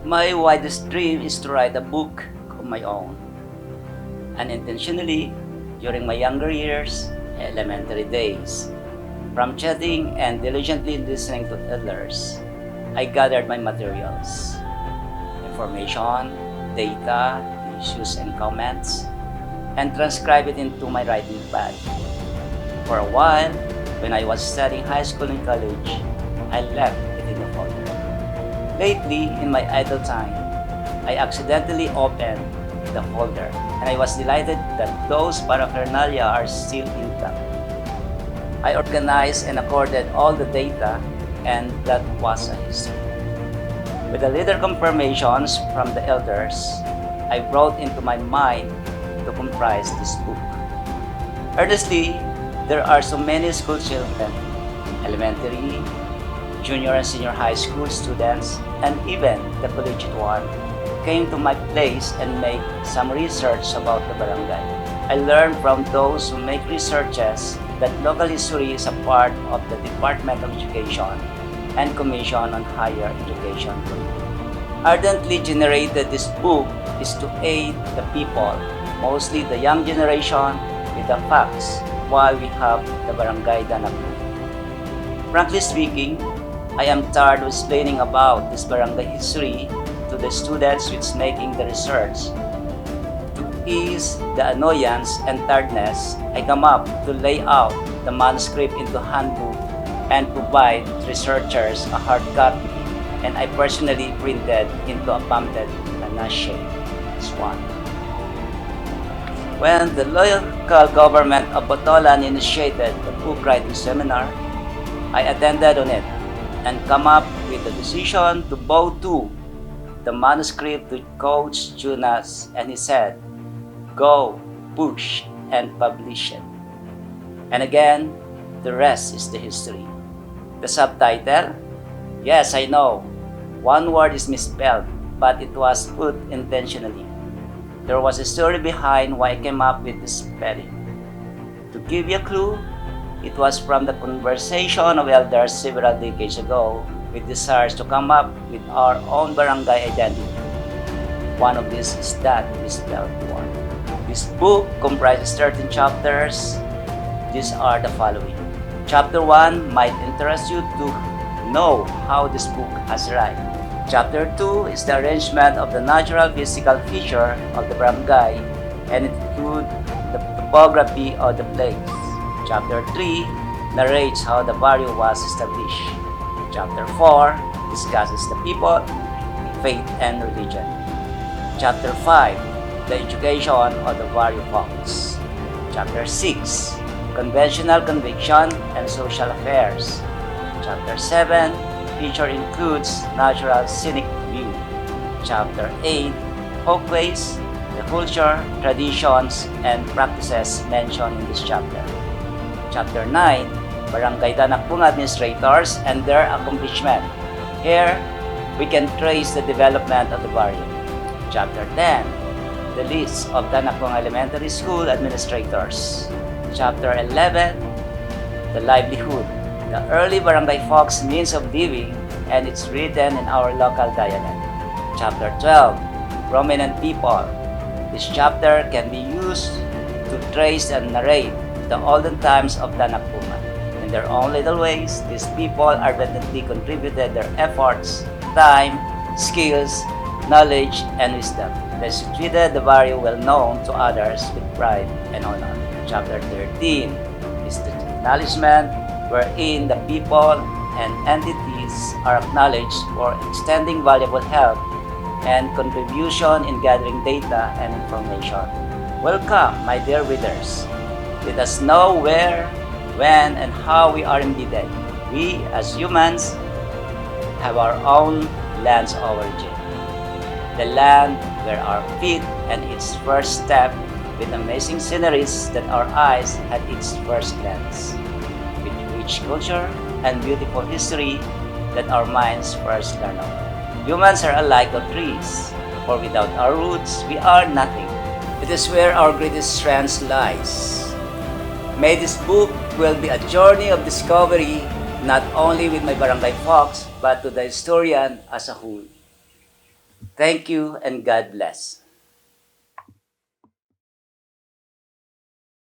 My widest dream is to write a book of my own. Unintentionally, during my younger years, elementary days, from chatting and diligently listening to others, I gathered my materials, information, data, issues and comments, and transcribe it into my writing pad. For a while, when I was studying high school and college, I left it in the folder. Lately, in my idle time, I accidentally opened the folder and I was delighted that those paraphernalia are still intact. I organized and accorded all the data, and that was a history. With the little confirmations from the elders, I brought into my mind to comprise this book. Earnestly, there are so many school children, elementary, junior and senior high school students, and even the collegiate one, came to my place and make some research about the barangay. I learned from those who make researches that local history is a part of the Department of Education and Commission on Higher Education. Ardently generated this book is to aid the people, mostly the young generation, with the facts while we have the barangay Danacbunga. Frankly speaking, I am tired of explaining about this barangay history to the students which making the research. To ease the annoyance and tiredness, I come up to lay out the manuscript into handbook and provide researchers a hard copy, and I personally printed into a pamphlet ganache. This one. When the local government of Botolan initiated the book writing seminar, I attended on it and come up with the decision to bow to the manuscript to Coach Jonas, and he said, "Go, push, and publish it." And again, the rest is the history. The subtitle? Yes, I know. One word is misspelled, but it was put intentionally. There was a story behind why I came up with this spelling. To give you a clue, it was from the conversation of elders several decades ago with desires to come up with our own barangay identity. One of these is that misspelled one. This book comprises 13 chapters. These are the following. Chapter 1 might interest you to know how this book has arrived. Chapter 2 is the arrangement of the natural physical feature of the barangay, and it includes the topography of the place. Chapter 3 narrates how the barrio was established. Chapter 4 discusses the people, faith, and religion. Chapter 5, the education of the barrio folks. Chapter 6, conventional conviction and social affairs. Chapter 7, feature includes natural scenic view. Chapter 8, folkways, the culture, traditions, and practices mentioned in this chapter. Chapter 9, Barangay Danacbunga administrators and their accomplishment. Here, we can trace the development of the barrio. Chapter 10, the list of Danacbunga Elementary School administrators. Chapter 11, the livelihood, the early barangay folks' means of living, and it's written in our local dialect. Chapter 12, prominent people. This chapter can be used to trace and narrate the olden times of Danacbunga. In their own little ways, these people ardently contributed their efforts, time, skills, knowledge, and wisdom. They treated the barrio well known to others with pride and honor. Chapter 13 is the acknowledgement wherein the people and entities are acknowledged for extending valuable help and contribution in gathering data and information. Welcome, my dear readers. Let us know where, when, and how we are embedded. We, as humans, have our own land's origin. The land where our feet and its first step, with amazing sceneries that our eyes had its first glance, with rich culture and beautiful history that our minds first learn of. Humans are alike of trees, for without our roots, we are nothing. It is where our greatest strength lies. May this book will be a journey of discovery, not only with my barangay folks, but to the historian as a whole. Thank you and God bless.